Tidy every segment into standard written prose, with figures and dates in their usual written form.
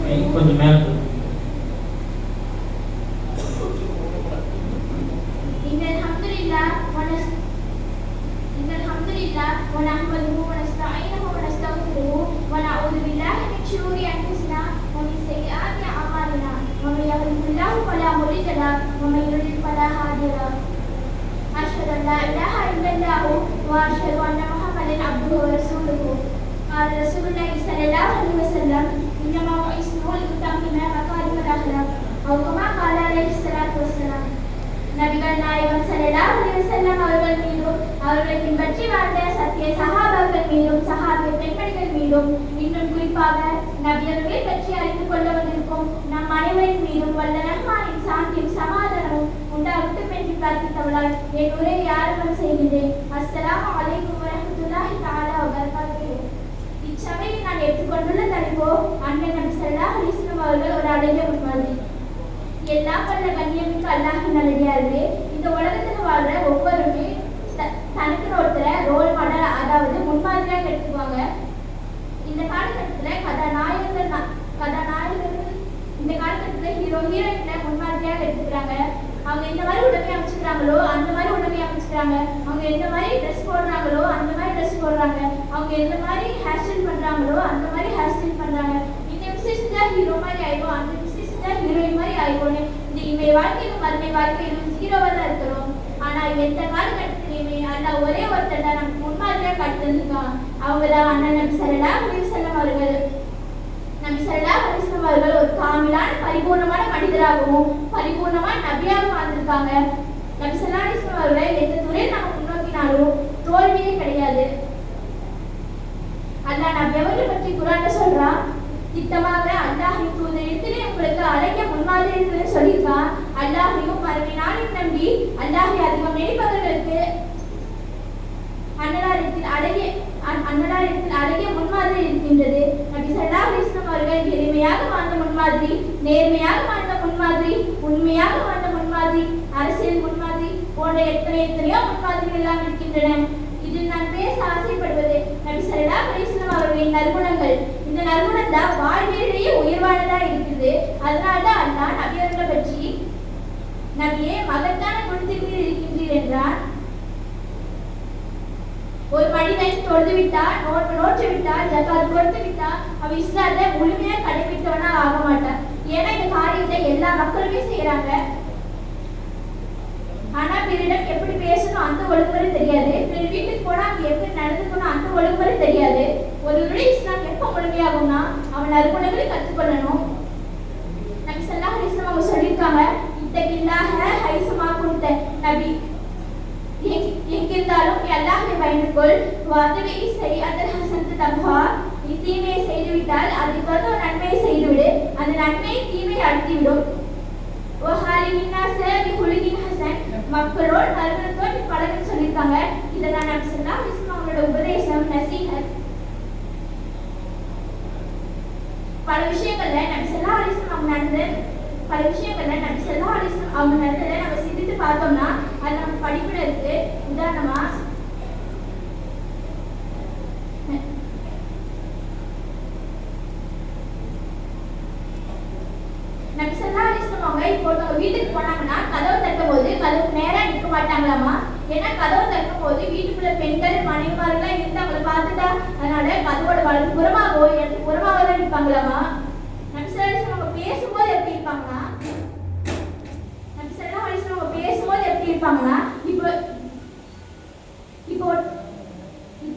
கொஞ்சம் மேலே ونحمده ونستعينه ونستغفره ونعوذ بالله من شرور انفسنا ومن سيئات اعمالنا ومن يهده الله فلا مضل له ومن يضلل فلا هادي له اشهد ان لا اله الا الله واشهد ان محمدا عبده ورسوله قال رسول الله صلى الله عليه وسلم انما بعثت لاتمم مكارم الاخلاق او كما قال عليه الصلاه والسلام நபிகள் நாயகம் ஸல்லல்லாஹு அலைஹி வஸல்லம் அவர்கள் மீதும் அவர்களை பின்பற்றி வாழ்ந்த சத்திய சஹாபாக்கள் மீதும் சஹாபிய பெண்மணிகள் மீதும் இன்னும் குறிப்பாக நபியர்களை பற்றி அறிந்து கொள்ள வந்திருக்கும் நம் அனைவரின் மீதும் வல்ல ரஹ்மானின் சாந்தியும் சமாதானமும் உண்டாகட்டும் என்று பிரார்த்தித்தவளால் என் உரையை ஆரம்பம் செய்கின்றேன். அஸ்ஸலாமு அலைக்கும் வரஹ்மத்துல்லாஹி தஆலா வபரகாத்துஹு. இச்சபையில் நான் எடுத்துக்கொண்டுள்ள தலைப்போ அண்ணன் நபி ஸல்லல்லாஹு அலைஹி வஸல்லம் அவர்கள் ஒரு அழகிய முன்மாதிரி. எல்லா பல கண்ணியமிக்க அல்லாஹ்வின் நல்லடியார்களே, இந்த உலகத்துல வாழ்ற ஒவ்வொருமே தனக்கு ஒருத்தர ரோல் மாடல், அதாவது முன்மாதிரியாக எடுத்துக்குவாங்க. இந்த காலகட்டத்துல கதாநாயகர்கள் இந்த காலகட்டத்துல ஹீரோயின்ல முன்மாதிரியாக எடுத்துக்கிறாங்க. அவங்க எந்த மாதிரி உடம்பை அமைச்சுக்கிறாங்களோ அந்த மாதிரி உடம்பை அமைச்சுக்கிறாங்க. அவங்க எந்த மாதிரி ட்ரெஸ் போடுறாங்களோ அந்த மாதிரி ட்ரெஸ் போடுறாங்க. அவங்க எந்த மாதிரி ஹேர் ஸ்டைல் பண்றாங்களோ அந்த மாதிரி ஹேர் ஸ்டைல் பண்றாங்க. இந்த விசேஷத்துல ஹீரோ மாதிரி ஆயிடும், அந்த ஹீரோயின் மாதிரி ஆயிக்கோன்னு இந்த இவை வாழ்க்கையிலும் மறுமை வாழ்க்கையிலும் ஹீரோவா தான் இருக்கிறோம். ஆனா எந்த காலகட்டத்திலையுமே அல்லாஹ் ஒரே ஒருத்தர் தான் நமக்கு முன்மாதிரியா காட்டி தந்திருக்கான். அவங்கதான் அண்ணன் நபி ஸல்லல்லாஹு அலைஹி வஸல்லம் அவர்கள். நபி ஸல்லல்லாஹு அலைஹி வஸல்லம் அவர்கள் ஒரு காமிலான பரிபூர்ணமான மனிதராகவும் பரிபூர்ணமான நபியாகவும் வாழ்ந்திருக்காங்க. நபி ஸல்லல்லாஹு அலைஹி வஸல்லம் அவர்கள் எந்த துறையில் நம்ம முன்னோக்கினாலும் தோல்வியே கிடையாது. அல்லாஹ் நபி அவர்களை பற்றி குர்ஆன்ல சொல்றான், திட்டமாக அல்லாஹ்வின் தூதரிடத்திலே உங்களுக்கு அழகிய முன்மாதிரி இருக்குன்னு சொல்லியிருக்கான். அல்லாஹ்வையும் மறுமை நாளையும் நம்பி அல்லாஹ்வை அதிகம் நினைப்பவர்களுக்கு அன்னலாரிடத்தில் அழகிய முன்மாதிரி இருக்கின்றது. நபி ஸல்லல்லாஹு அலைஹி வஸல்லம் அவர்கள் எளிமையாக வாழ்ந்த முன்மாதிரி, நேர்மையாக வாழ்ந்த முன்மாதிரி, உண்மையாக வாழ்ந்த முன்மாதிரி, அரசியல் முன்மாதிரி போன்ற எத்தனையோ முன்மாதிரிகள் எல்லாம் இருக்கின்றன. இதில் நான் பேச ஆசைப்படுவது நபி ஸல்லல்லாஹு அலைஹி வஸல்லம் அவர்களின் நற்குணங்கள். இந்த நற்குணம் தான் வாழ்விலேயே உயர்வானதா இருக்குது. அதனால்தான் அல்லாஹ் நபியர்களை பற்றி நபியே மகத்தான குணத்தின் மீது இருக்கின்றீர் என்றான். ஒரு மனிதன் தொழுது விட்டால், நோற்று விட்டால், ஜகாத் கொடுத்து விட்டால் அவன் இஸ்லாத்தை முழுமையா கடைபிடித்தவனா ஆக மாட்டான். ஏன்னா இந்த காரியத்தை எல்லா மக்களுமே செய்யறாங்க. ஆனா பிறரிடம் எப்படி பேசணும் அந்த ஒழுங்குமுறை தெரியாது. பிறர் வீட்டுக்கு போனா அங்க எப்படி நடந்துக்கணும் அந்த ஒழுங்குமுறை தெரியாது. ஒருவருடைய இஸ்லாம் எப்ப முழுமையாகும்னா அவன் நற்குணங்களை கற்றுக்கொள்ளணும். நபி ஸல்லல்லாஹு அலைஹி வஸல்லம் அவங்க சொல்லியிருக்காங்க, இத்தகில்லாஹ ஹைசுமா குன்த. நபி எங்கிருந்தாலும் நீ அல்லாஹ்வை பயந்துக்கொள். வாதவி சையஅத்தல் ஹஸனத்து தக்வா. நீ தீமையை செய்துவிட்டால் அதை தொடர்ந்து ஒரு நன்மையை செய்துவிடு. அந்த நன்மையை தீமையை அழித்துவிடும். மக்களோடு நல்வரத்தோடு பழகன்னு சொல்லியிருக்காங்க. இதை நான் நபி ஸல்லல்லாஹு அலைஹி வஸல்லம் அவங்களோட உபதேசம், நசீஹத். பல விஷயங்கள்ல நபி ஸல்லல்லாஹு அலைஹி வஸல்லம் அவங்க நடந்ததை நம்ம சிந்தித்து பார்த்தோம்னா அது நம்ம படிப்புல இருக்கு. உதாரணமா நபி ஸல்லல்லாஹு அலைஹி வஸல்லம் அவங்க இப்போ வீட்டுக்கு போனாங்கன்னா கதவு தட்டும் போது கதவு நேரா நிற்க மாட்டாங்களாமா. ஏன்னா கதவு தட்டும் போது வீட்டுக்குள்ள பெண்கள் மனைவிமார்கள்லாம் இருந்து அவங்களை பார்த்துட்டா அதனால கதவோட வலது புறமாகவோ இடது புறமாக தான் நிற்பாங்களாமா. நபி ஸல்லல்லாஹு அலைஹி வஸல்லம் அவங்க பேசும்போது எப்படி இருப்பாங்கன்னா இப்போ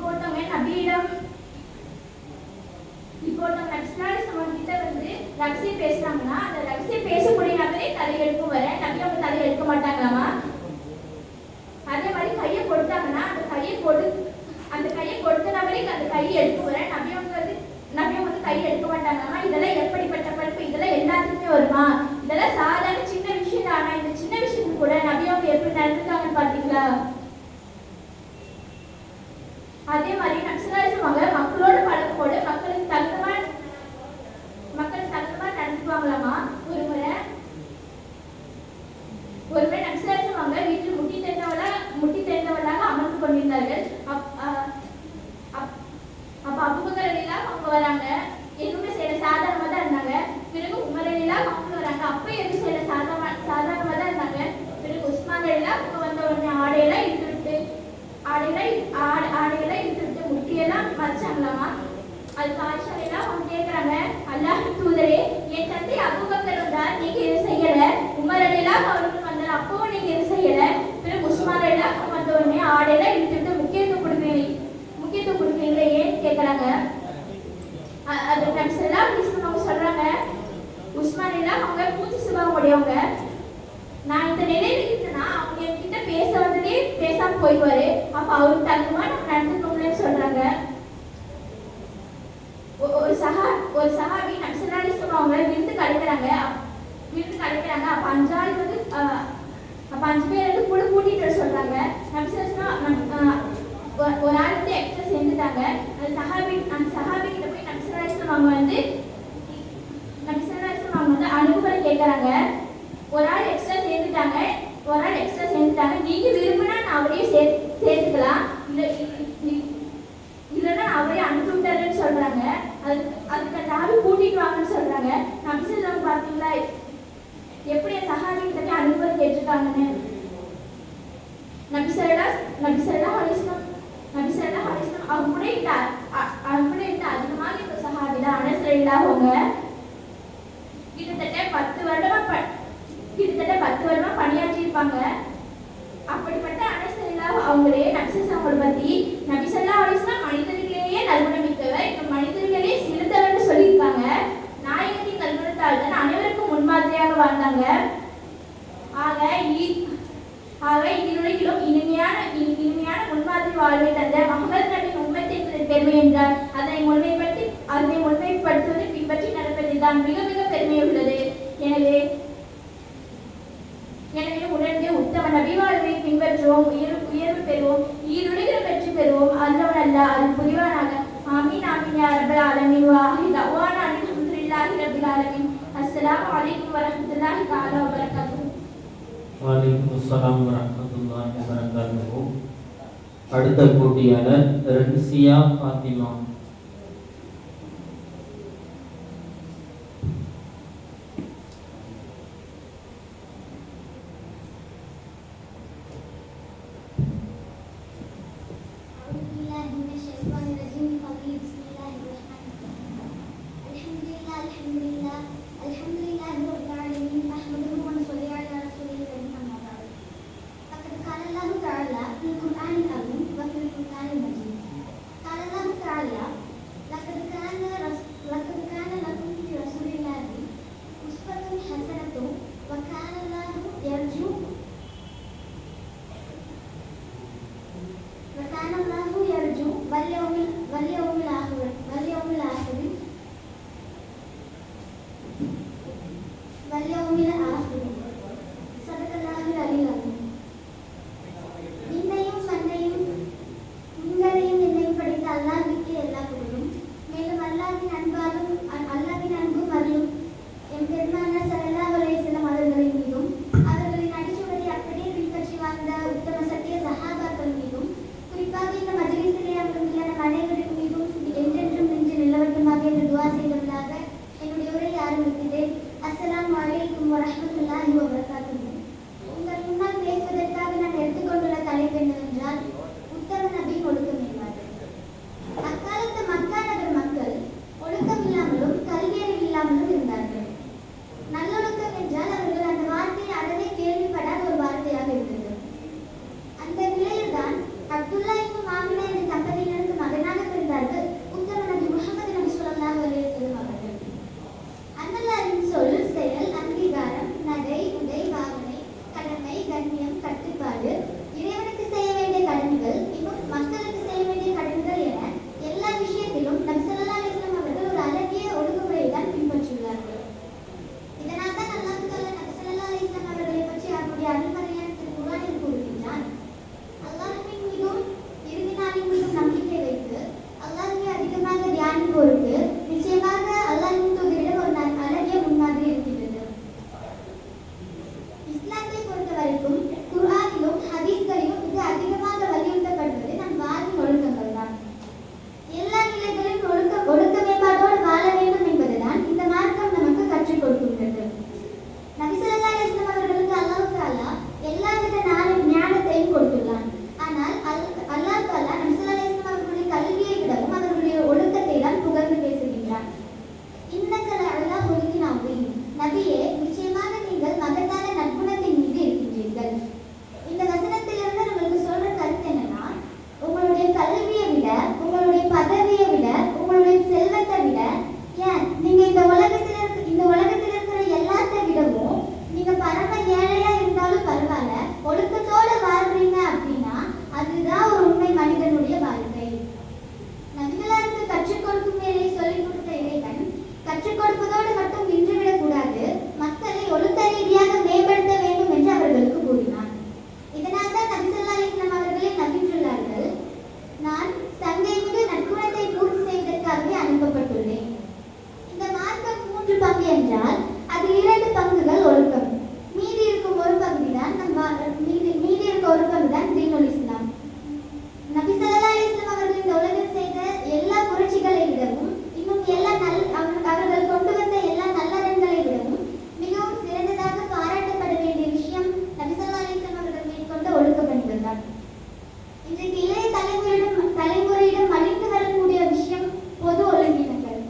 ஒருத்தவங்க நபியிடம் நபி ஸல்லல்லாஹு அலைஹி வஸல்லம் கிட்ட வந்து ரகசியம் பேசுறாங்கன்னா அந்த ரகசியம் பேசக்கூடிய நபரே தலையெடுக்கும் வர நபி அவங்க தலையை எடுக்க மாட்டாங்களாமா. அதே மாதிரி கையை கொடுத்தாங்கன்னா அந்த கையை கொடுத்த நபரே அந்த கையை எடுக்கும் வர நபி அவங்க கையை எடுக்க மாட்டாங்களாமா. இதெல்லாம் எப்படிப்பட்ட பண்பு? இதெல்லாம் எல்லாத்துக்குமே வருமா? இதெல்லாம் சாதாரண சின்ன விஷயம் தான். ஆனா இந்த சின்ன விஷயத்துக்கு கூட நபி அவங்க எப்படி நடந்துட்டாங்கன்னு பாத்தீங்களா? அதே மாதிரி நபி ஸல்லல்லாஹு அலைஹி வஸல்லம் மக்களோட பழக்கோடு மக்களுக்கு தகுந்தமா நடந்துக்குவாங்களாமா. ஒரு முறை நபி ஸல்லல்லாஹு அலைஹி வஸல்லம் வீட்டில் முட்டி தெரிந்தவளாக அமர்ந்து கொண்டிருந்தார்கள். அப்ப அபூபக்கர் ரலியல்லாஹு அவங்க வராங்க. எதுவுமே செய்யல, சாதாரணமா தான் இருந்தாங்க. கேட்டாங்களாமா. அதுக்கு ஆயிஷா எல்லாம் அவங்க கேட்குறாங்க, அல்லாஹ் தூதரே, என் தந்தை அபூபக்கர் வந்தார், நீங்க இதை செய்யல. உமர் எல்லாம் அவர்கள் வந்தார், அப்பவும் நீங்க இதை செய்யல. பிறகு உஸ்மான் எல்லாம் வந்த உடனே ஆடையெல்லாம் இழுத்துட்டு முக்கியத்துவம் கொடுக்குறீங்களே ஏன்னு கேட்குறாங்க. அது நபி ஸல்லல்லாஹு அலைஹி வஸல்லம் அவங்க சொல்றாங்க, உஸ்மான் எல்லாம் அவங்க மூச்சு சுபாவம் உடையவங்க. நான் இந்த நிலையில இருந்தேன்னா அவங்க என்கிட்ட பேச வந்ததே பேசாம போயிடுவாரு. அப்ப அவருக்கு தகுமா நம்ம நடந்துக்கணும்னு சொல்றாங்க. ஒரு சஹாபி நபி ஸல்லல்லாஹு அலைஹி வஸல்லம் அவங்க விருந்துக்கு அழைக்கிறாங்க. அப்ப அஞ்சு பேர் வந்து கூட கூட்டிட்டு வர சொல்றாங்க. நபி ஸல்லல்லாஹு அலைஹி வஸல்லம் ஒரு ஆள் வந்து எக்ஸ்ட்ரா சேர்ந்துட்டாங்க. அந்த சஹாபி கிட்ட போய் நபி ஸல்லல்லாஹு அலைஹி வஸல்லம் அவங்க வந்து அனுபவம் கேட்கறாங்க. ஒரு ஆள் எக்ஸ்ட்ரா சேர்ந்துட்டாங்க. நீங்க விரும்பினா நான் அவரையும் சேர்த்துக்கலாம், இல்லைன்னா அவரே அனுப்பி விட்டாருன்னு சொல்றாங்க. அதுக்கு சஹாபி கூட்டிட்டு வாங்கன்னு சொல்றாங்க. நபி ஸல்லல்லாஹு பார்த்தீங்களா எப்படி சஹாபி கிட்ட அனுபவம் கேட்டிருக்காங்கன்னு. நபி ஸல்லல்லாஹு அலைஹி வஸல்லம் அவங்க கூட இந்த அதிகமாக இந்த சஹாபி தான் அனஸ் ரலியல்லாஹு அன்ஹு. கிட்டத்தட்ட 10 வருடமா பணியாற்றி இருப்பாங்க. அப்படிப்பட்ட அனஸ் ரலியல்லாஹு அவங்களே நபி ஸல்லல்லாஹு பத்தி நபி ஸல்லல்லாஹு அலைஹி வஸல்லம் மனிதர்களையே நல்குணமிக்கவர், இந்த மனிதர்களே சிறந்தவர்னு சொல்லியிருக்காங்க. நாயகத்தின் நல்குணத்தால் தான் அனைவருக்கும் முன்மாதிரியாக வாழ்ந்தாங்க. ஆக இருளுகிலும் இனிமையான முன்மாதிரி வாழ்வை தந்த முஹம்மது நபியின் உம்மத்தின் பெருமை என்றால் அதனை முன்மைப்படுத்துவது பின்பற்றி நடப்பதில் தான் மிக மிக பெருமை உள்ளது. எனவே உடனே உத்தம நபி வாழ்வை பின்பற்றுவோம், உயர்வு பெறுவோம், ஈருலகிலும் வெற்றி பெறுவோம். அல்லாஹ் அல்லாஹ் அருள் புரிவானாக. ஆமீன் ஆமீன் யா ரப்பல் ஆலமீன். வ ஆஹிரு தஅவானா அல்ஹம்துலில்லாஹி ரப்பில் ஆலமீன். அஸ்ஸலாமு அலைக்கும் வரஹ்மத்துல்லாஹி தஆலா வ பரகாத்துஹு. வலைக்குமுஸ்ஸலாம் வரஹ்மத்துல்லாஹி வபரகாத்துஹு. அடுத்த போட்டியாளர் ரன்சியா ஃபாத்திமா. في القرآن العظيم وفي القرآن المجيد. قال الله تعالى நீங்க இந்த உலகத்துல இருக்கிற எல்லாத்தை விடவும் நீங்க பரம ஏழையா இருந்தாலும் பரவாயில்ல, ஒழுக்கத்தோட வாழ்றீங்க அப்படின்னா அதுதான் ஒரு உண்மை மனிதனுடைய வாழ்க்கை. நபிகளாருக்கு கற்றுக் கொடுக்கும் வேலையை சொல்லிக் கொடுத்த இறைவன் கற்றுக் கொடுப்பதோடு மட்டும் நின்றுவிடக் கூடாது, மக்களை ஒழுக்க ரீதியாக மேம்படுத்த வேண்டும் என்று அவர்களுக்கு கூறினார். இதனால்தான் நபி ஸல்லல்லாஹு அலைஹி வஸல்லம் அவர்களே நபித்துள்ளார்கள், நான் சங்கை மிகு நற்குணத்தை பூர்த்தி செய்வதற்காகவே அனுப்பப்பட்டுள்ளேன். இந்த மார்க்கம் 3 பங்கு என்றால் அதில் 2 பங்குகள் ஒழுக்கம், மீதி இருக்கும் ஒரு பகுதி தான் மீதி இருக்க ஒரு பங்கு தான் தீனுல் இஸ்லாம். நபி ஸல்லல்லாஹு அலைஹி வஸல்லம் அவர்கள் இந்த உலகில் செய்த எல்லா புரட்சிகளை விடவும் இன்னும் அவர்கள் கொண்டு வந்த எல்லா நல்லறங்களை விடவும் மிகவும் சிறந்ததாக பாராட்டப்பட வேண்டிய விஷயம் நபி ஸல்லல்லாஹு அலைஹி வஸல்லம் அவர்கள் மேற்கொண்ட ஒழுக்க பணிகள். இன்றைக்கு இளைய தலைமுறையிடம் மலிந்து வரக்கூடிய விஷயம் பொது ஒழுங்கினங்கள்.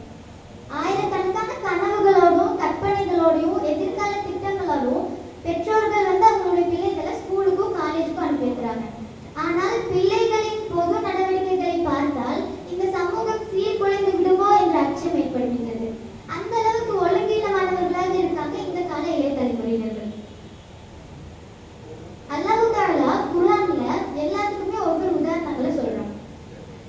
ஆயிரக்கணக்கான கனவுகளோடும் கற்பனைகளோடையும் எதிர்கால திட்டங்களோடும் பெற்றோர்கள் அவங்களுடைய பிள்ளைகளை ஸ்கூலுக்கும் காலேஜுக்கும் அனுப்பி வைக்கிறாங்க. ஆனால் பிள்ளைகளின் பொது நடவடிக்கைகளை பார்த்தால் இந்த சமூகம் சீர்குலைந்து விடுமோ என்ற அச்சம் ஏற்படுகின்றது. அந்த அளவுக்கு ஒழுங்கீனமானவர்களாக இருக்காங்க இந்த கால இளைய தலைமுறையினர்கள். அல்லாஹ் தஆலா குர்ஆன்ல எல்லாத்துக்குமே ஒவ்வொரு உதாரணங்களை சொல்றான்.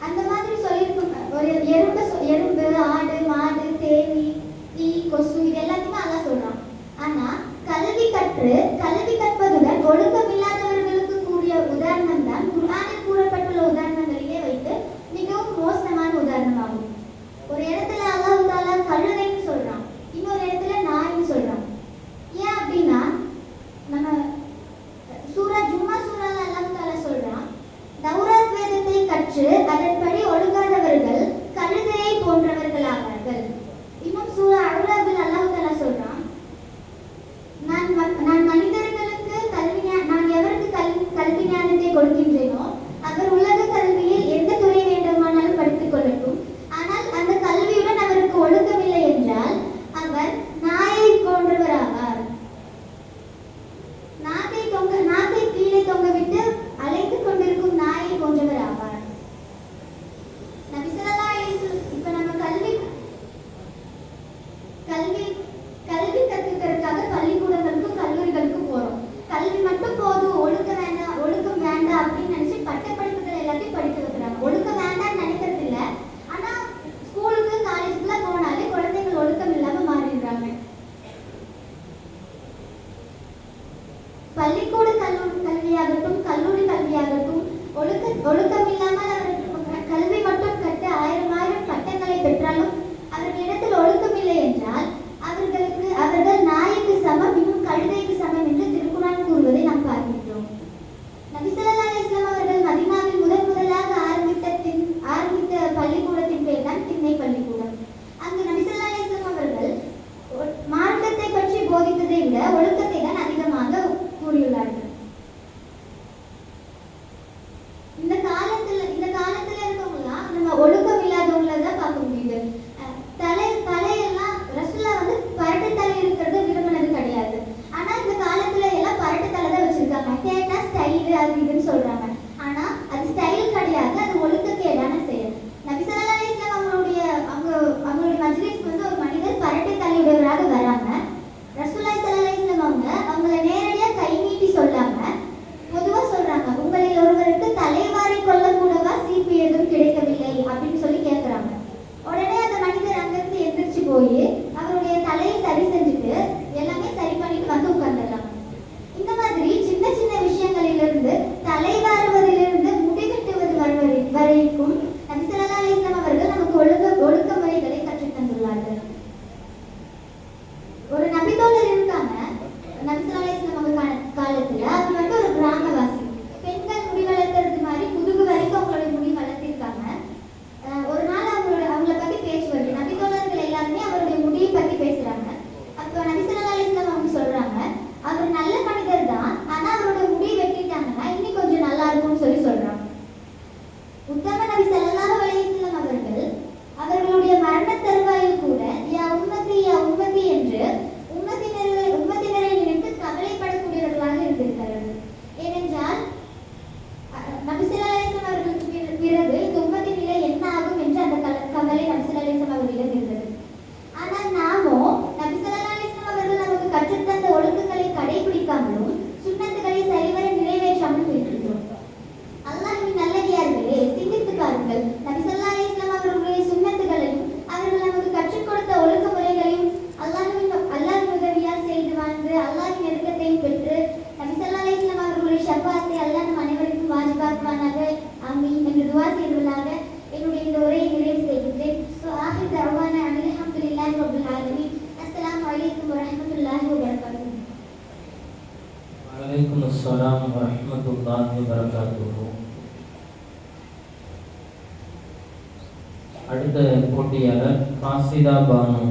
அந்த மாதிரி சொல்லியிருக்கும் ஒரு எறும்பு, ஆடு, மாடு, தேனி, ஈ, கொசு இது எல்லாத்தையுமே அல்லாஹ் சொல்றான். ஆனா கல்வி கற்பதுடன் ஒழுக்கம் இல்லாதவர்களுக்கு கூடிய உதாரணம் தான் குர்ஆனில் கூறப்பட்டுள்ள உதாரணங்களிலே வைத்து மிகவும் மோசமான உதாரணமாகும். ஒரு இடத்துல அல்லாஹ் தஆலா கழுதைன்னு சொல்றான், இன்னொரு இடத்துல நாய்ன்னு சொல்றான். ஏன் அப்படின்னா நம்ம ஜும்மா சூரால அல்லாஹ் தஆலா சொல்றான், தௌராத் வேதத்தை கற்று அதன்படி ஒழுகாதவர்கள் கழுதையை போன்றவர்கள் ஆவார்கள். இன்னும் சூரா அஹ்ஸாபில் அல்லாஹ் தஆலா சொல்றான், நான் மனிதர்களுக்கு நான் எவருக்கு கல்வி ஞானத்தை கொடுக்கின்றேனோ அவர் உலக கல்வியில் எந்த துறை வேண்டுமானாலும் படித்துக் கொள்ளட்டும், ஆனால் அந்த கல்வியுடன் அவருக்கு ஒழுக்கமில்லை என்றால் அவர் நாயை போன்றவர் ஆவார். நாக்கை கீழே தொங்கவிட்டு அழைத்துக் கொண்டிருக்கும் நாயை போன்றவர் ஆவார். நபி ஸல்லல்லாஹு அலைஹி வஸல்லம் இப்ப நம்ம கல்வி கற்றுக்கிறதுக்காக பள்ளிக்கூடங்களுக்கும் கல்லூரிகளுக்கும் போறோம். கல்வி மட்டும் போதும், ஒழுக்கம் வேண்டாம் அப்படின்னு நினைச்சு பட்டப்படிப்புகள் எல்லாத்தையும் படிக்க வைக்கிறாங்க. ஒழுக்கம் வேண்டாம்னு நினைக்கிறது இல்லை, ஆனா ஸ்கூலுக்கு காலேஜுக்குலாம் போனாலே குழந்தைகள் ஒழுக்கம் இல்லாம மாறிடுறாங்க. பள்ளிக்கூட கல்வியாகட்டும் கல்லூரி கல்வியாகட்டும் ஒழுக்கம் இல்லாமல் அவர்கள் கல்வி மட்டும் கற்று 1000 பட்டங்களை பெற்றாலும் அவர்களிடத்தில் ஒழுக்கம் இல்லை என்றால் அவர்கள் நாய்க்கு சமம், இன்னும் கழுதைக்கு சமம் என்று திருக்குர்ஆன் கூறுவதை நாம் பார்க்கின்றோம். நபி ஸல்லல்லாஹு அலைஹி வஸல்லம் அவர்கள் மதீனாவில் முதலாக ஆரம்பித்த பள்ளிக்கூடத்தின் பெயர் தான் திண்ணை பள்ளிக்கூடம். அங்கு நபி ஸல்லல்லாஹு அலைஹி வஸல்லம் அவர்கள் மார்க்கத்தை பற்றி போதித்ததை விட ஒழுக்கத்தை தான் அதிகமாக கூறியுள்ளார்கள். இந்த காலத்துல இருக்கவங்கலாம் நம்ம ஒழுக்கம் இல்லாதவங்கள தான் பார்க்க முடியுது. தலையெல்லாம் ரசூலா பரட்டை தலை இருக்கிறது விரும்பினது கிடையாது. ஆனா இந்த காலத்துல எல்லாம் பரட்டை தலை தான் வச்சிருக்காங்க. கேட்டா ஸ்டைல் அது இதுன்னு சொல்றாங்க. ஆனா அது ஸ்டைல் கிடையாது, அது ஒழுக்கக்கேடான செயல். நபி ஸல்லல்லாஹு அலைஹி வஸல்லம் அவங்களுடைய மஜ்லிஸ்க்கு ஒரு மனிதர் பரட்டை தலையுடையவராக வராங்க. ரசூலுல்லாஹி ஸல்லல்லாஹு அலைஹி வஸல்லம் அவங்கள நேரடியா கை நீட்டி சொல்லாம பொதுவா சொல்றாங்க, உங்களில் ஒருவருக்கு தலைவாரி கொள்ளக்கூடவா சீப்பு எதுவும் கிடைக்கவில்லை அப்படின்னு சொல்லி கேட்கிறாங்க. உடனே அந்த மனிதர் அங்கிருந்து எந்திரிச்சு போய் அவருடைய தலையை சரி செஞ்சுட்டு எல்லாமே சரி பண்ணிட்டு வந்து உட்கார்ந்துடலாம். இந்த மாதிரி சின்ன சின்ன விஷயங்களிலிருந்து தலைவாருவதிலிருந்து முடிவெட்டுவது வரைக்கும் நபி ஸல்லல்லாஹு அலைஹி வஸல்லம் அவர்கள் நமக்கு ஒழுக்க முறைகளை கற்றுத் தந்துள்ளார்கள். ஒரு நபித்தோழர் இருக்காங்க நபி ஸல்லல்லாஹு அலைஹி வஸல்லம் காலத்துல. அவர் ஒரு கிராமவாசி. பெண்கள் முடி வளர்க்கறது மாதிரி முதுகு வரைக்கும் அவங்களுடைய முடி வளர்த்திருக்காங்க. ஒரு நாள் அவங்கள பத்தி பேச்சு வருது. நபித்தோழர்கள் எல்லாருமே அவருடைய முடியை பத்தி பேசுறாங்க. அப்போ நபி ஸல்லல்லாஹு அலைஹி வஸல்லம் அவங்க சொல்றாங்க, அவர் நல்ல மனிதர் தான், ஆனா அவரோட முடி வெட்டிட்டாங்கன்னா இன்னும் கொஞ்சம் நல்லா இருக்கும்னு சொல்றாங்க. உத்தம நபி ஸல்லல்லாஹு அலைஹி வஸல்லம் அவர்களுடைய மரண தருவாயில் கூட யா அஸ்ஸலாம் வரஹ்மத்துல்லாஹி வபரகாத்துஹு. அடுத்த போட்டியாளர் காசிதா பானு.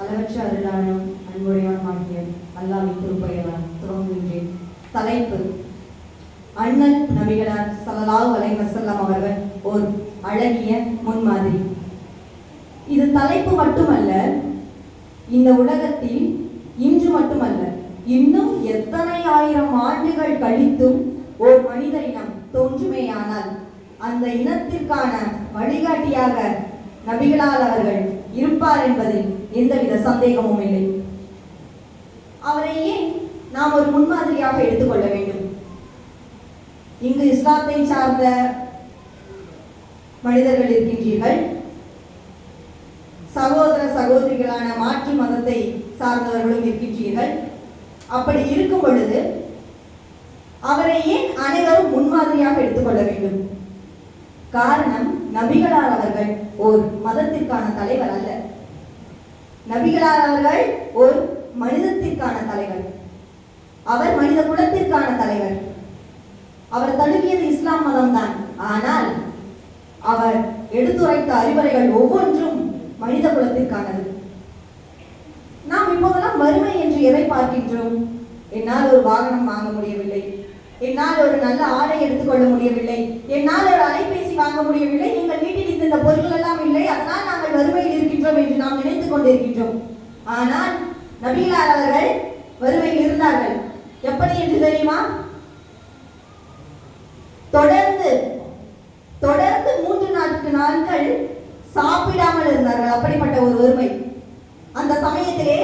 அளவற்ற அருளாளனும் அன்புடையவனுமாகிய அல்லாஹ்வின் திருப்பெயரால் துவங்குகின்றேன். தலைப்பு: அண்ணல் நபிகளார் ஸல்லல்லாஹு அலைஹி வஸல்லம் அவர்கள் ஓர் அழகிய முன்மாதிரி. இது தலைப்பு மட்டுமல்ல, இந்த உலகத்தில் இன்று மட்டுமல்ல, இன்னும் எத்தனை ஆயிரம் ஆண்டுகள் கழித்தும் ஓர் மனித இனம் தோன்றுமேயானால் அந்த இனத்திற்கான வழிகாட்டியாக நபிகளார் அவர்கள் இருப்பார் என்பதில் எந்தவித சந்தேகமும் இல்லை. அவரை ஏன் நாம் ஒரு முன்மாதிரியாக எடுத்துக்கொள்ள வேண்டும்? இங்கு இஸ்லாத்தை சார்ந்த மனிதர்கள் இருக்கின்றீர்கள், சகோதர சகோதரிகளான மாற்று மதத்தை சார்ந்தவர்களும் இருக்கின்றீர்கள். அப்படி இருக்கும் பொழுது அவரை ஏன் அனைவரும் முன்மாதிரியாக எடுத்துக்கொள்ள வேண்டும்? காரணம், நபிகளார் அவர்கள் ஒரு மதத்திற்கான தலைவர் அல்ல. நபிகளார் அவர்கள் ஒரு மனிதத்திற்கான தலைவர். அவர் மனித குலத்திற்கான தலைவர். அவர் தழுவியது இஸ்லாம் மதம்தான். ஆனால் அவர் எடுத்துரைத்த அறிவுரைகள் ஒவ்வொன்றும் மனித குலத்திற்கானது. நாம் இப்போதெல்லாம் வறுமை என்று எதை பார்க்கின்றோம்? என்னால் ஒரு வாகனம் வாங்க முடியவில்லை, என்னால் ஒரு நல்ல ஆடை எடுத்துக்கொள்ள முடியவில்லை, என்னால் ஒரு அலைபேசி வாங்க முடியவில்லை, எங்கள் வீட்டில் இந்த பொருட்கள் எல்லாம் இல்லை, அதனால் நாங்கள் வறுமையில் இருக்கின்றோம் என்று நாம் நினைத்துக் கொண்டிருக்கின்றோம். ஆனால் நபிகளார் அவர்கள் வறுமையில் இருந்தார்கள். எப்படி என்று தெரியுமா? தொடர்ந்து 3 நாட்கள் சாப்பிடாமல் இருந்தார்கள். அப்படிப்பட்ட ஒரு வறுமை. அந்த சமயத்திலே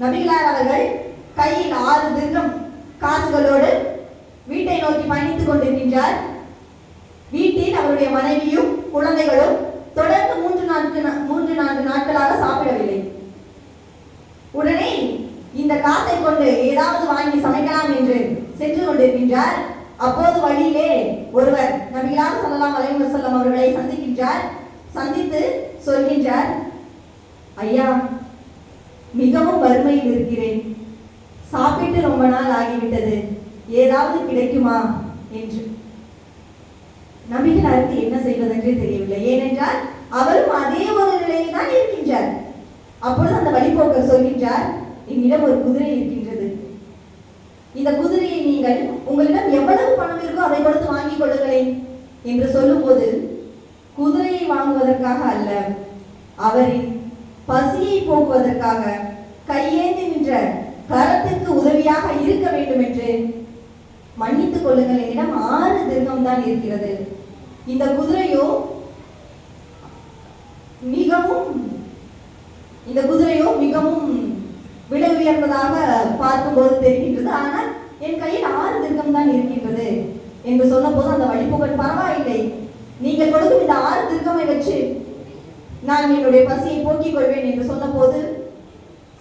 நபிகளார் அவர்கள் கையில் 6 திர்ஹம் காசுகளோடு வீட்டை நோக்கி பயணித்துக் கொண்டிருக்கின்றார். வீட்டில் அவருடைய மனைவியும் குழந்தைகளும் தொடர்ந்து 3-4 நாட்களாக சாப்பிடவில்லை. உடனே இந்த காசை கொண்டு ஏதாவது வாங்கி சமைக்கலாம் என்று சென்று கொண்டிருக்கின்றார். அப்போது வழியிலே ஒருவர் நபிகளார் ஸல்லல்லாஹு அலைஹி வஸல்லம் அவர்களை சந்திக்கின்றார். சந்தித்து சொல்கின்றார், ஐயா, மிகவும் வறுமையில் இருக்கிறேன், சாப்பிட்டு ரொம்ப நாள் ஆகிவிட்டது, ஏதாவது கிடைக்குமா என்று. நபிகளாருக்கு என்ன செய்வதென்றே தெரியவில்லை. ஏனென்றால் அவரும் அதே ஒரு நிலையில் தான் இருக்கின்றார். அப்பொழுது அந்த வழிபோக்கர் சொல்கின்றார், என்னிடம் ஒரு குதிரை இருக்கின்றது, இந்த குதிரையை நீங்கள் உங்களிடம் எவ்வளவு பணம் இருக்கோ அதை கொடுத்து வாங்கிக் கொள்ளுங்களேன் என்று சொல்லும் போது, குதிரையை வாங்குவதற்காக அல்ல, அவரின் பசியை போக்குவதற்காக கையேந்தி நின்ற கரத்திற்கு உதவியாக இருக்க வேண்டும் என்று, மன்னித்துக் கொள்ளுங்கள், என்னிடம் 6 திர்ஹம் தான் இருக்கிறது, இந்த குதிரையோ மிகவும் விலை உயர்ந்ததாக பார்க்கும்போது தெரிகின்றது, ஆனால் என் கையில் 6 திர்ஹம் தான் இருக்கின்றது என்று சொன்ன போது அந்த வழிபோக்கன், பரவாயில்லை, நீங்கள் கொடுக்கும் இந்த 6 திர்ஹமை வச்சு நான் என்னுடைய பசியை போக்கிக் கொள்வேன் என்று சொன்ன போது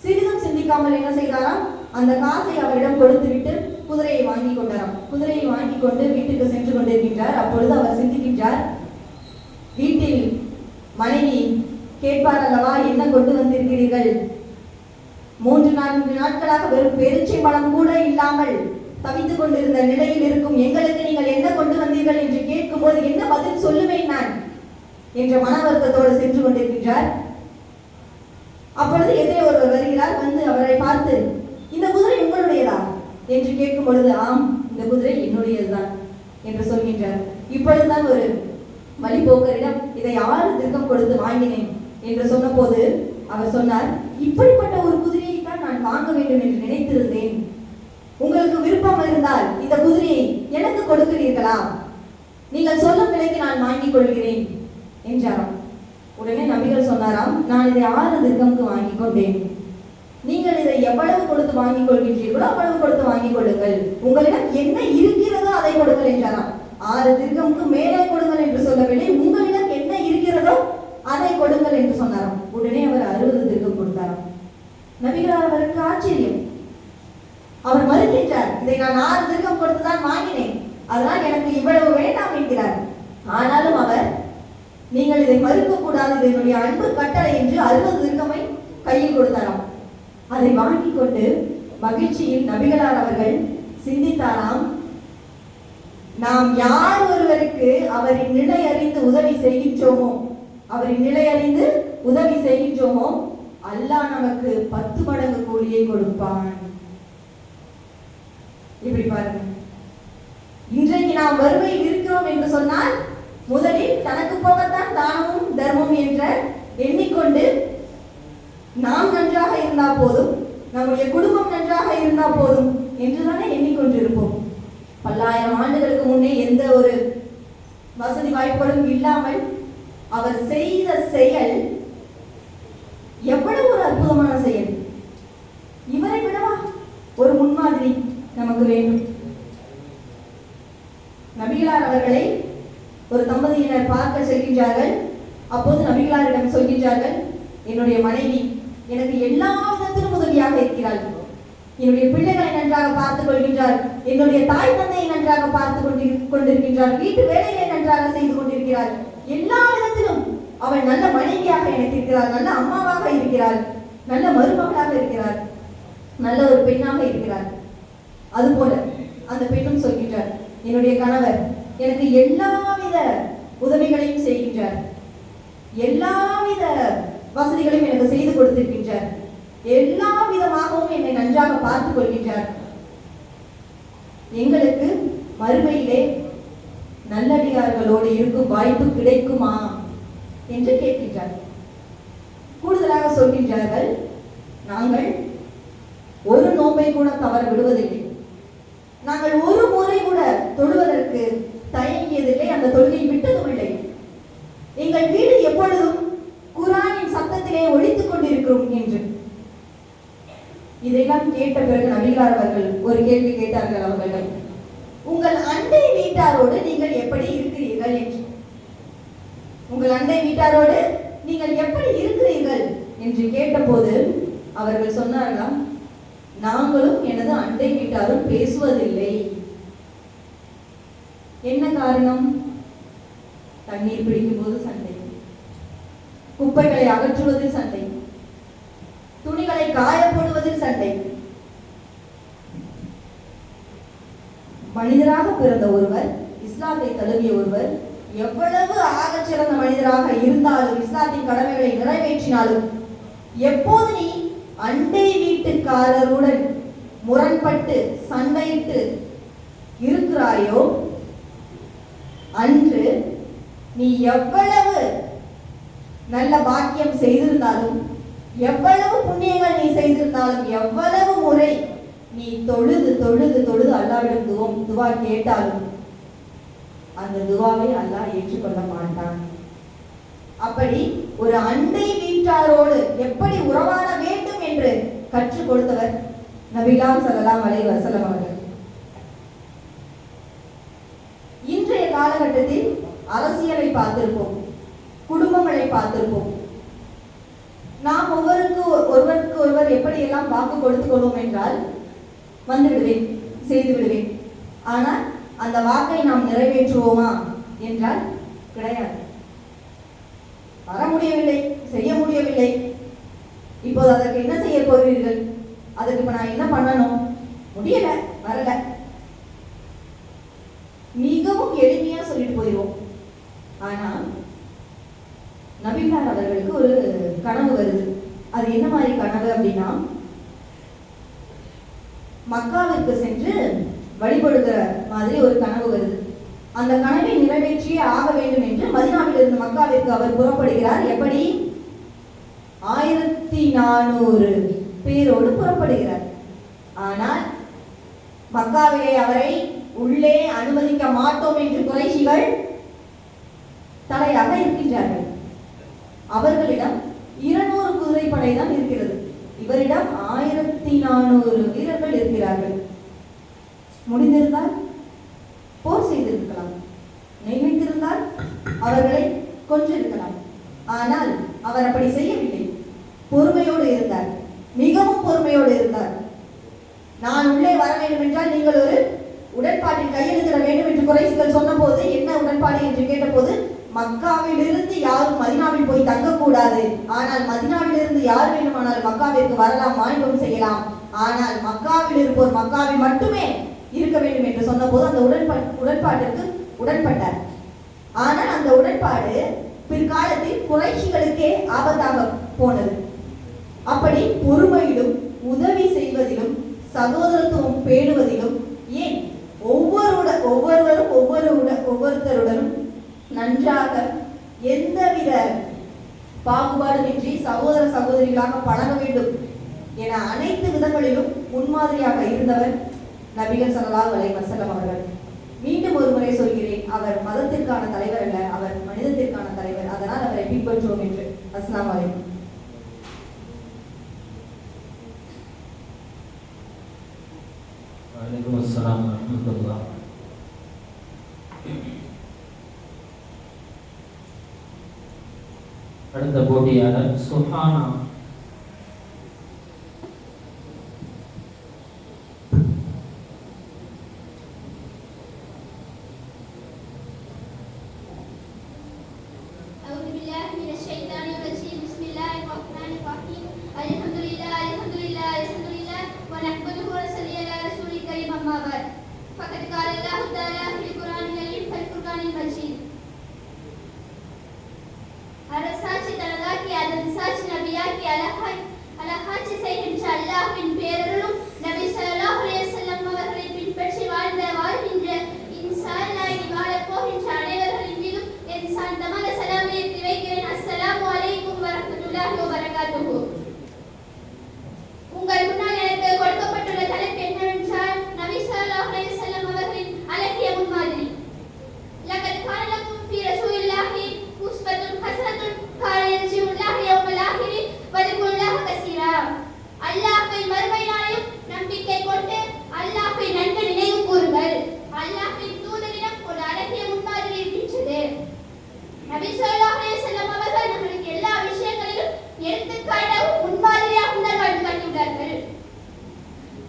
சிறிதும் சிந்திக்காமல் என்ன செய்தாராம், அந்த காசை அவரிடம் கொடுத்துவிட்டு குதிரையை வாங்கி கொண்டாராம். குதிரையை வாங்கி கொண்டு வீட்டுக்கு சென்று கொண்டிருக்கின்றார். அப்பொழுது அவர் சிந்திக்கின்றார், வீட்டில் மனைவி கேட்பார் அல்லவா, என்ன கொண்டு வந்திருக்கிறீர்கள்? 3-4 நாட்களாக வெறும் பேரிச்சை பழம் கூட இல்லாமல் தவித்துக் கொண்டிருந்த நிலையில் இருக்கும் எங்களுக்கு நீங்கள் என்ன கொண்டு வந்தீர்கள் என்று கேட்கும் போது என்ன பதில் சொல்லுவேன் நான் என்ற மன வருத்தத்தோடு சென்று கொண்டிருக்கின்றார். அப்பொழுது எதிரே ஒருவர் வருகிறார். வந்து அவரை பார்த்து, இந்த குதிரை உங்களுடையதா என்று கேட்கும் பொழுது, ஆம், இந்த குதிரை என்னுடையதுதான் என்று சொல்கின்றார். இப்பொழுதுதான் ஒரு வழிபோக்கரிடம் இதை 6 திர்ஹம் கொடுத்து வாங்கினேன் என்று சொன்ன போது அவர் சொன்னார், இப்படிப்பட்ட ஒரு குதிரையை தான் நான் வாங்க வேண்டும் என்று நினைத்திருந்தேன், உங்களுக்கு விருப்பம் இருந்தால் இந்த குதிரையை எனக்கு கொடுக்கிறீர்களா? நீங்கள் சொல்லும் விலைக்கு நான் வாங்கிக் கொள்கிறேன் என்றாராம். உடனே நபிகள் சொன்னாராம், நான் இதை 6 திர்ஹம்க்கு வாங்கி கொண்டேன். நீங்கள் இதை எவ்வளவு கொடுத்து வாங்கிக் கொள்கின்றீர்களோ அவ்வளவு கொடுத்து வாங்கிக் கொள்ளுங்கள். உங்களிடம் என்ன இருக்கிறதோ அதை கொடுங்கள் என்றாராம். 6 திர்கமுக்கு மேலே கொடுங்கள் என்று சொல்லவில்லை, உங்களிடம் என்ன இருக்கிறதோ அதை கொடுங்கள் என்று சொன்னாராம். உடனே அவர் 60 திர்கம் கொடுத்தாராம். நபிகளார் அவருக்கு ஆச்சரியம். அவர் மறுக்கின்றார், இதை நான் 6 திர்கம் கொடுத்துதான் வாங்கினேன், அதனால் எனக்கு இவ்வளவு வேண்டாம் என்கிறார். ஆனாலும் அவர், நீங்கள் இதை மறுக்க கூடாது, இது என்னுடைய அன்பு கட்டளை என்று 60 திர்கமை கையில் கொடுத்தாராம். அதை வாங்கி கொண்டு மகிழ்ச்சியில் நபிகளார் அவர்கள் சிந்தித்தாராம், நாம் யார் ஒருவருக்கு அவரின் நிலை அறிந்து உதவி செய்கின்றோமோ, அவரின் நிலை அறிந்து உதவி செய்கின்றோமோ, அல்லாஹ் நமக்கு 10 மடங்கு கூலியை கொடுப்பான். இப்படி பாருங்க, இன்றைக்கு நாம் வறுமையில் இருக்கிறோம் என்று சொன்னால் முதலில் தனக்கு போகத்தான் தானமும் தர்மம் என்ற எண்ணிக்கொண்டு நாம் நன்றாக இருந்தா போதும், நம்முடைய குடும்பம் நன்றாக இருந்தா போதும் என்றுதானே எண்ணிக்கொண்டிருப்போம். பல்லாயிரம் ஆண்டுகளுக்கு முன்னே எந்த ஒரு வசதி வாய்ப்புகளும் இல்லாமல் அவர் செய்த செயல் எவ்வளவு ஒரு அற்புதமான செயல். இவரை விடவா ஒரு முன்மாதிரி நமக்கு வேண்டும்? நபிகளார் அவர்களை ஒரு தம்பதியினர் பார்க்க செல்கின்றார்கள். அப்போது நபிகளாரிடம் சொல்கின்றார்கள், என்னுடைய மனைவி எனக்கு எல்லா விதத்திலும் உதவியாக இருக்கிறாள், என்னுடைய பிள்ளைகளை நன்றாக பார்த்துக் கொள்கின்றார், என்னுடைய தாய் தந்தையை நன்றாக பார்த்து கொண்டிருக்கின்றார், வீட்டு வேலைகளை நன்றாக செய்து கொண்டிருக்கிறார், எல்லா விதத்திலும் அவள் நல்ல மனைவியாக எனக்கு இருக்கிறார், நல்ல அம்மாவாக இருக்கிறார், நல்ல மருமகளாக இருக்கிறார், நல்ல ஒரு பெண்ணாக இருக்கிறார். அதுபோல அந்த பெண்ணும் சொல்கின்றார், என்னுடைய கணவர் எனக்கு எல்லாவித உதவிகளையும் செய்கின்றார், எல்லாவித வசதிகளையும் எனக்கு செய்து கொடுத்திருக்கின்றார், எல்லா விதமாகவும் என்னை நன்றாக பார்த்துக் கொள்கின்றார். எங்களுக்கு மறுமையிலே நல்லடியார்களோடு இருக்கும் வாய்ப்பு கிடைக்குமா என்று கேட்கின்றார். கூடுதலாக சொல்கின்றார்கள், நாங்கள் ஒரு நோன்பை கூட தவற விடுவதில்லை, நாங்கள் ஒரு முறை கூட தொழுவதற்கு தயங்கியதில்லை, அந்த தொழுகை விட்டதும் இல்லை, எங்கள் வீடு எப்பொழுதும் குர்ஆனின் சத்தத்திலே ஒலித்துக் கொண்டிருக்கிறோம் என்று. இதையெல்லாம் கேட்ட பிறகு நபிகளார் அவர்கள் ஒரு கேள்வி கேட்டார்கள் அவர்களிடம், உங்கள் அண்டை வீட்டாரோடு நீங்கள் எப்படி இருக்கிறீர்கள் என்று. உங்கள் அண்டை வீட்டாரோடு நீங்கள் எப்படி இருக்கிறீர்கள் என்று கேட்டபோது அவர்கள் சொன்னார்களாம், நாங்களும் எனது அண்டை வீட்டாரும் பேசுவதில்லை. என்ன காரணம்? தண்ணீர் பிடிக்கும் போது சண்டை, குப்பைகளை அகற்றுவதில் சண்டை, துணிகளை காயப்படுவதில் சண்டை. மனிதராக பிறந்த ஒருவர், இஸ்லாத்தை தழுவிய ஒருவர், எவ்வளவு ஆகச்சிறந்த மனிதராக இருந்தாலும், இஸ்லாத்தின் கடமைகளை நிறைவேற்றினாலும், எப்போது நீ அண்டை வீட்டுக்காரருடன் முரண்பட்டு சண்டையிட்டு இருக்கிறாயோ அன்று நீ எவ்வளவு நல்ல பாக்கியம் செய்திருந்தாலும், எவ்வளவு புண்ணியங்கள் நீ செய்திருந்தாலும், எவ்வளவு முறை நீ தொழுது தொழுது தொழுது அல்லாஹ்விடம் துவா கேட்டாலும் அந்த துவாவை அல்லாஹ் ஏற்றுக்கொள்ள மாட்டான். அப்படி ஒரு அண்டை வீட்டாரோடு எப்படி உறவாட வேண்டும் என்று கற்றுக் கொடுத்தவர் நபிகளார் ஸல்லல்லாஹு அலைஹி வஸல்லம் அவர்கள். இன்றைய காலகட்டத்தில் அரசியலை பார்த்திருப்போம், குடும்பங்களை பார்த்திருப்போம். நாம் ஒருவருக்கு ஒருவர் எப்படி எல்லாம் வாக்கு கொடுத்துக் கொள்வோம் என்றால், வந்து விடுவேன், செய்து விடுவேன், ஆனால் அந்த வாக்கை நாம் நிறைவேற்றுவோமா என்றால் கிடையாது. வர முடியவில்லை, செய்ய முடியவில்லை, இப்போது அதற்கு என்ன செய்ய போகிறீர்கள், அதுக்கு இப்ப நான் என்ன பண்ணணும், முடியல, வரல, மிகவும் எளிமையா சொல்லிட்டு போயிடுவோம். ஆனா நபிகளார் அவர்களுக்கு ஒரு கனவு வருது. அது என்ன மாதிரி கனவு அப்படின்னா, மக்காவிற்கு சென்று வழிபடுகிற மாதிரி ஒரு கனவு வருது. அந்த கனவை நிறைவேற்றியே ஆக வேண்டும் என்று மதீனாவிலிருந்து மக்காவிற்கு அவர் புறப்படுகிறார். எப்படி? 1400 பேரோடு புறப்படுகிறார். ஆனால் மக்காவிலே அவரை உள்ளே அனுமதிக்க மாட்டோம் என்று குறைஷிகள் தடையாக இருக்கின்றார்கள். அவர்களிடம் 200 குதிரைப்படை தான் இருக்கிறது. இவரிடம் 1400 வீரர்கள் இருக்கிறார்கள். முடிந்திருந்தால் போர் செய்திருக்கலாம், நியமித்திருந்தால் அவர்களை கொன்றிருக்கலாம். ஆனால் அவர் அப்படி செய்யவில்லை. பொறுமையோடு இருந்தார், மிகவும் பொறுமையோடு இருந்தார். நான் உள்ளே வர வேண்டும் என்றால் நீங்கள் ஒரு உடன்பாட்டில் கையெழுத்திட வேண்டும் என்று குறைசிகள் சொன்ன போது, என்ன உடன்பாடு என்று கேட்டபோது, மக்காவிலிருந்து யாரும் மதினாவில் போய் தங்கக்கூடாது, ஆனால் மதினாவிலிருந்து யார் வேண்டுமானால் மக்காவிற்கு வரலாம், வாணிபம் செய்யலாம், ஆனால் மக்காவில் இருப்போர் மக்காவில் மட்டுமே இருக்க வேண்டும் என்று சொன்ன போது அந்த உடன்பாட்டிற்கு உடன்பட்டார். ஆனால் அந்த உடன்பாடு பிற்காலத்தில் குறைஷிகளுக்கே ஆபத்தாக போனது. அப்படி பொறுமையிலும் உதவி செய்வதிலும் சகோதரத்துவம் பேணுவதிலும், ஏன் ஒவ்வொருத்தருடனும் நன்றாக எந்தவித பாகுபாடுமின்றி சகோதர சகோதரிகளாக பழக வேண்டும் என அனைத்து விதங்களிலும் முன்மாதிரியாக இருந்தவர் நபிகள் ஸல்லல்லாஹு அலைஹி வஸல்லம் அவர்கள். மீண்டும் ஒரு முறை சொல்கிறேன், அவர் மதத்திற்கான தலைவர் அல்ல, அவர் மனிதத்திற்கான தலைவர். அதனால் அவரை பின்பற்றுவோம் என்று. அஸ்ஸலாமு அலைக்கும். வலைக்கும் அஸ்ஸலாம் வரஹ்மத்துல்லாஹ். அடுத்த போட்டியாளர் சுஹானா. அரசாட்சி தனதாக்கி அதன் சாட்சி நபியாக்கி அழகாட்சி செய்கின்ற அல்லாஹ்வின் பேரருளும் நபி ஸல்லல்லாஹு அலைஹி வஸல்லம் அவர்களை பின்பற்றி வாழ்கின்ற இன்சான் நாயகி வாழப் போகின்ற அனைவர்களின் மீதும் என் சாந்தமான சலாமை ஏற்றி வைக்கிறேன். அஸ்ஸலாமு அலைக்கும் வரஹ்மத்துல்லாஹி வபரகாத்துஹு. உங்கள் முன்னால் எனக்கு கொடுக்கப்பட்டுள்ள தலைப்பு என்னவென்றால் நபி ஸல்லல்லாஹு அலைஹி வஸல்லம் அவர்களின் அழகிய முன்மாதிரி. லகத் கான லக்கும் ஃபீ ரசூலில்லாஹி உஸ்வத்துன் ஹஸனத்துன் கான யர்ஜுல்லாஹ யௌமல் ஆஹிரி வذكرல்லாஹ கஸீரா. அல்லாஹ்வை மறுமை நாளையும் நம்பிக்கை கொண்டு அல்லாஹ்வை நன்கு நினைவு கூறுங்கள். அல்லாஹ்வின் தூதரிடம் ஒரு அழகிய முன்மாதிரி இருக்கின்றது. நபி ஸல்லல்லாஹு அலைஹி வஸல்லம் அவர்கள் நம்மளுக்கு எல்லா விஷயங்களிலும் எடுத்துக்காட்டாகவும் முன்மாதிரியாகவும் தான் வாழ்ந்து காட்டியுள்ளார்கள்.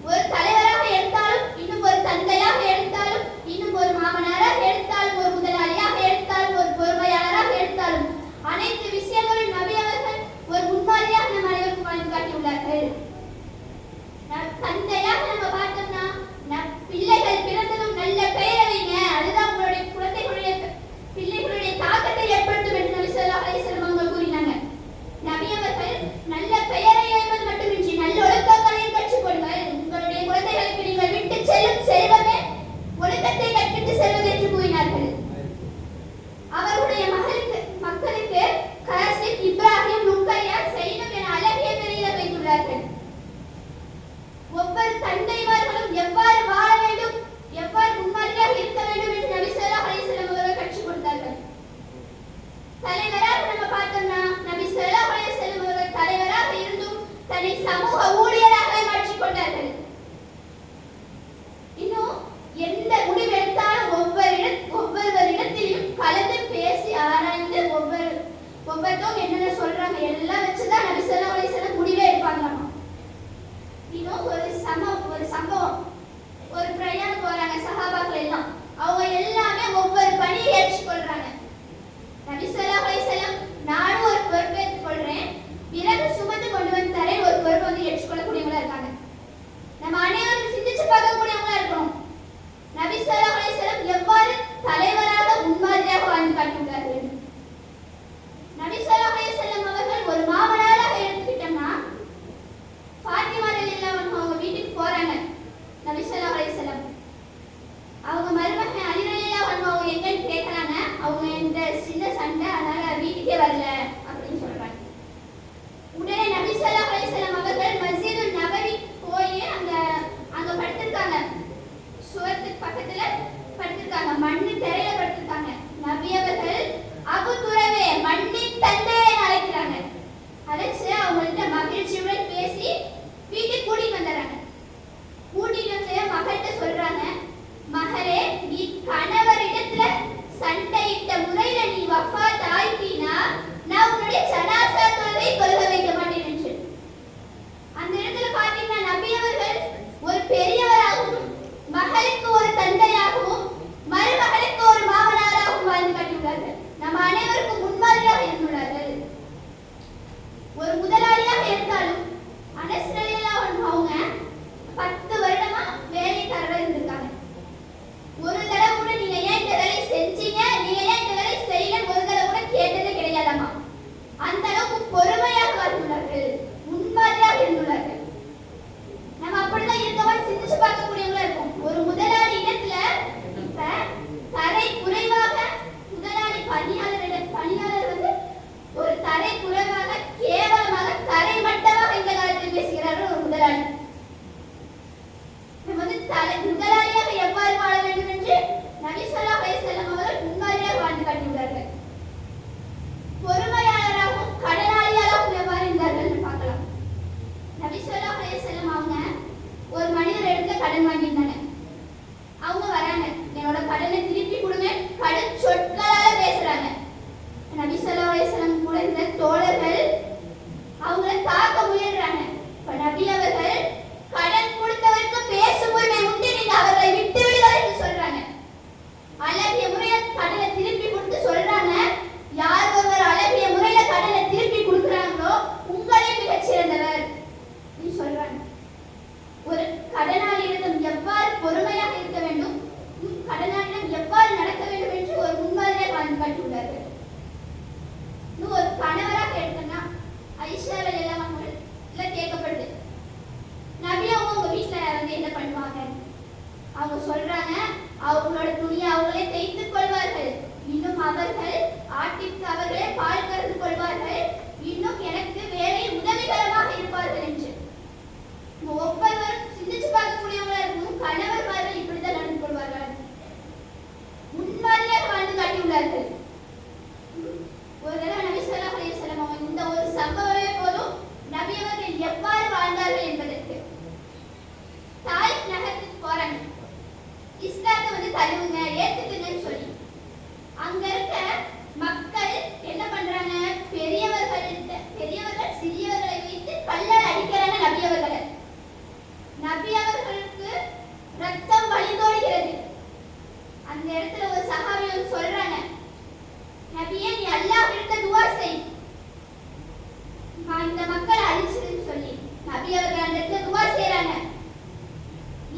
ஒரு தலைவராக எடுத்தாலும், இன்னும் ஒரு தந்தையாக எடுத்தாலும், இன்னும் ஒரு மாமனாராக எடுத்தாலும், ஒரு முதலாளியாக எடுத்தாலும், ஒரு பொறுமையாளராக எடுத்தாலும், அனைத்து விஷயங்களும் நபி அவர்கள் ஒரு முன்மாதிரியாக நம் அனைவருக்கும் வாழ்ந்து காட்டியுள்ளார்கள். தந்தையாக நம்ம பார்த்தோம்னா, பிள்ளைகள் பிறந்ததும் நல்ல பெயரை வைங்க, அதுதான் உங்களுடைய குழந்தைகளுடைய பிள்ளைகளுடைய தாக்கத்தை ஏற்படுத்தும் என்று நபி ஸல்லல்லாஹு அலைஹி வஸல்லம் அவர்கள் கூறினாங்க. நபி அவர்கள் நல்ல பெயரை வைப்பது மட்டுமின்றி நல்ல ஒழுக்கங்களையும் கற்றுக் கொடுங்கள். உங்களுடைய குழந்தைகளுக்கு நீங்கள் விட்டு செல்லும் செல்வமே ஒழுக்கத்தை கற்பித்து செல்வது என்று கூறினார்கள். அவர்களுடைய மக்களுக்கு காசிம், இப்ராஹிம், ருக்கையா, சைனப் என அழகிய பெயரை வைத்துள்ளார்கள். ஒவ்வொரு தந்தைமார்களும் எவ்வாறு வாழ வேண்டும், எவ்வாறு முன்மாதிரியாக இருக்க வேண்டும் என்று நபி ஸல்லல்லாஹு அலைஹி வஸல்லம் அவர்கள் கற்றுக் கொடுத்தார்கள். தலைவராக நம்ம பார்த்தோம்னா, நபி ஸல்லல்லாஹு அலைஹி வஸல்லம் அவர்கள் தலைவராக இருந்தும் தன்னை சமூக ஊழியராக மாற்றிக் கொண்டார்கள். இன்னும் எந்த முடிவு எடுத்தாலும் ஒவ்வொருவரிடத்திலும் கலந்து பேசி ஆராய்ந்து ஒவ்வொருத்தரும் என்னென்ன சொல்றாங்க எல்லாம் வச்சுதான் நபி ஸல்லல்லாஹு அலைஹி வஸல்லம் முடிவே எடுப்பாங்களாமா. இன்னும் ஒரு சம்பவம், ஒரு பிரயாணம் போறாங்க சஹாபாக்கள் எல்லாம், அவங்க எல்லாமே ஒவ்வொரு பணியை ஏற்றுக்கொள்றாங்க. நபி ஸல்லல்லாஹு அலைஹி வஸல்லம், நானும் ஒரு பொறுப்பை ஏற்றுக்கொள்றேன், பிறகு சுமந்து கொண்டு வந்து தரேன், ஒரு பொறுப்பை வந்து ஏற்றுக்கொள்ளக்கூடியவங்களா இருக்காங்க. நம்ம அனைவரும் சிந்திச்சு பார்க்கக்கூடியவங்களா இருக்கணும். நபி ஸல்லல்லாஹு அலைஹி வஸல்லம் எவ்வாறு தலைவராக முன்மாதிரியாக வாழ்ந்து காட்டியுள்ளார்கள். நபி ஸல்லல்லாஹு அலைஹி வஸல்லம் அவர்கள் ஒரு மாமனாராக எடுத்துக்கிட்டோம்னா, ஃபாத்திமா ரலியல்லாஹு அன்ஹா அவங்க வீட்டுக்கு போறாங்க. நபி ஸல்லல்லாஹு அலைஹி வஸல்லம் அவங்க மருமகன் அலி ரலியல்லாஹு அன்ஹு அவங்க எங்கன்னு கேட்கறாங்க. அவங்க இந்த சின்ன சண்டை, அதனால வீட்டுக்கே வரல அப்படின்னு சொல்றாங்க. உடனே நபி ஸல்லல்லாஹு அலைஹி வஸல்லம் அவர்கள் மஸ்ஜிதுல் நபவி போய் அங்க படுத்திருக்காங்க. சுவத்துக்கு பக்கத்துல படுத்திருக்காங்க, மண்ணு தரையில படுத்திருக்காங்க. நபி அவர்கள் அபு துரவே, மண்ணின் தந்தையை அழைக்கிறாங்க. அழைச்சு அவங்கள்ட்ட மகிழ்ச்சியுடன் பேசி அவர்கள் ஆட்டிற்கு அவர்களே பால் கறந்து கொள்வார்கள், இன்னும் எனக்கு வேலை உதவிகரமாக இருப்பார்கள் என்று. ஒவ்வொருவரும் சிந்திச்சு பார்க்கக்கூடியவங்களா இருக்கும். கணவர்மார்கள் இப்படித்தான் நடந்து கொள்வார்கள், முன்மாதிரியாக வாழ்ந்து காட்டியுள்ளார்கள். ஒரு தடவை நபி ஸல்லல்லாஹு அலைஹி வஸல்லம் அவங்க இந்த ஒரு சம்பவமே போதும் நபி அவர்கள் எவ்வாறு வாழ்ந்தார்கள் என்பதற்கு. தாயிப் நகரத்துக்கு போறாங்க, இஸ்லாத்தை தழுவுங்க ஏத்துக்குங்கன்னு சொல்லி. அங்க இருக்க மக்கள் என்ன பண்றாங்க, பெரியவர்கள் சிறியவர்களை வைத்து கல்லால் அடிக்கிறாங்க நபி அவர்களை. நபி அவர்களுக்கு ரத்தம் வழிந்தோடுகிறது. அந்த இடத்துல ஒரு சஹாபி சொல்றாங்க, நபியே நீ அல்லாஹ்விடம் துஆ செய், இந்த மக்களை அழிச்சிருன்னு சொல்லி. நபி அவர்கள் அந்த இடத்துல துஆ செய்றாங்க,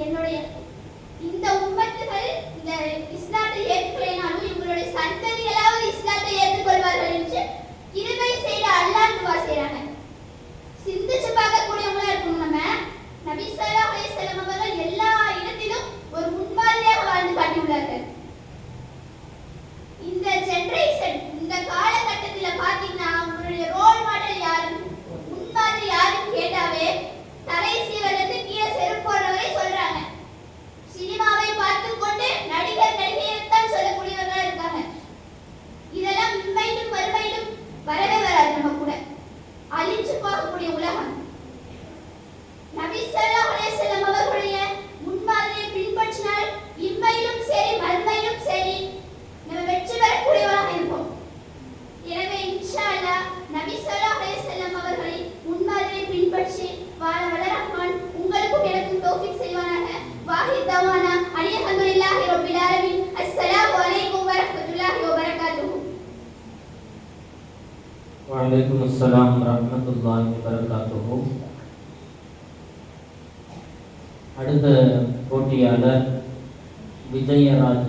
என்னுடைய இந்த உம்மத்துகள் இந்த இஸ்லாத்தை ஏற்றுக்கலைனாலும் இவங்களுடைய சந்ததிகளாவது இஸ்லாத்தை ஏற்றுக்கொள்வார்கள் என்று கிருபை செய்த அல்லாஹ் துஆ செய்றாங்க. சிந்திச்சு பார்க்கக்கூடியவங்களா இருக்கணும். நம்ம நபி ஸல்லல்லாஹு அலைஹி வஸல்லம் அவர்கள் எல்லா இடத்திலும் ஒரு முன்மாதிரியாக வாழ்ந்து காட்டியுள்ளார்கள். இந்த ஜெனரேஷன் இந்த காலகட்டத்தில் பார்த்தீங்கன்னா உங்களுடைய ரோல் மாடல் யாரு, முன்மாதிரி யாருன்னு கேட்டாவே தலை சீவலிருந்து கீழே செருப்பு போடுறவரை சொல்றாங்க. சினிமாவை பார்த்து கொண்டு நடிகர் நடிகையைத்தான் சொல்லக்கூடியவர்களா இருக்காங்க. இதெல்லாம் இன்மையிலும் மறுமையிலும் வரவே வராது. நம்ம கூட அழிஞ்சு போகக்கூடிய உலகம். நபி ஸல்லல்லாஹு அலைஹி வஸல்லம் அவர்களுடைய முன்மாதிரியை பின்பற்றினால் இன்மையிலும் சரி மறுமையிலும் சரி நம்ம வெற்றி பெறக்கூடியவராக இருப்போம். எனவே இன்ஷா அல்லாஹ் நபி ஸல்லல்லாஹு அலைஹி வஸல்லம் அவர்களை முன்மாதிரியை பின்பற்றி வாழ வல்ல ரஹ்மான் உங்களுக்கும் எனக்கும் தௌஃபீக் செய்வானாக. வாஹித் தவானா அல்ஹம்துலில்லாஹி ரப்பில் ஆலமீன். அஸ்ஸலாமு அலைக்கும் வரஹ்மத்துல்லாஹி வபரகாத்துஹு. வலைக்கும் அஸ்ஸலாம் வரஹ்மத்துல்லாஹி வபரகாத்துஹு. அடுத்த போட்டியாளர் விஜயராஜ்.